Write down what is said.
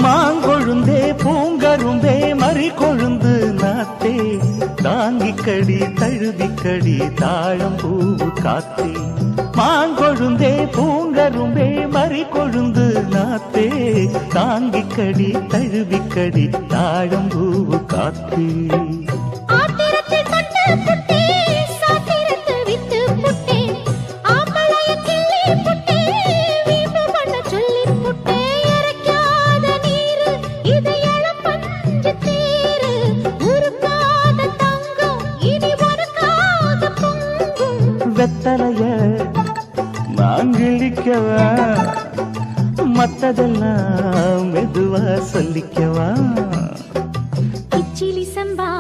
மாங்கொழுந்தே பூங்கரும்பே மறி கொழுந்து நாத்தே தாங்கிக்கடி தழுவிக்கடி தாழம் பூவு காத்தே மாங்கொழுந்தே பூங்கரும்பே மறி கொழுந்து நாத்தே தாங்கிக்கடி தழுவிக்கடி தாழம் பூவு காத்தே வெத்தலைய நான் கிழிக்கவா மத்ததெல்லாம் மெதுவா சொல்லிக்கவா கிச்சிலி சம்பா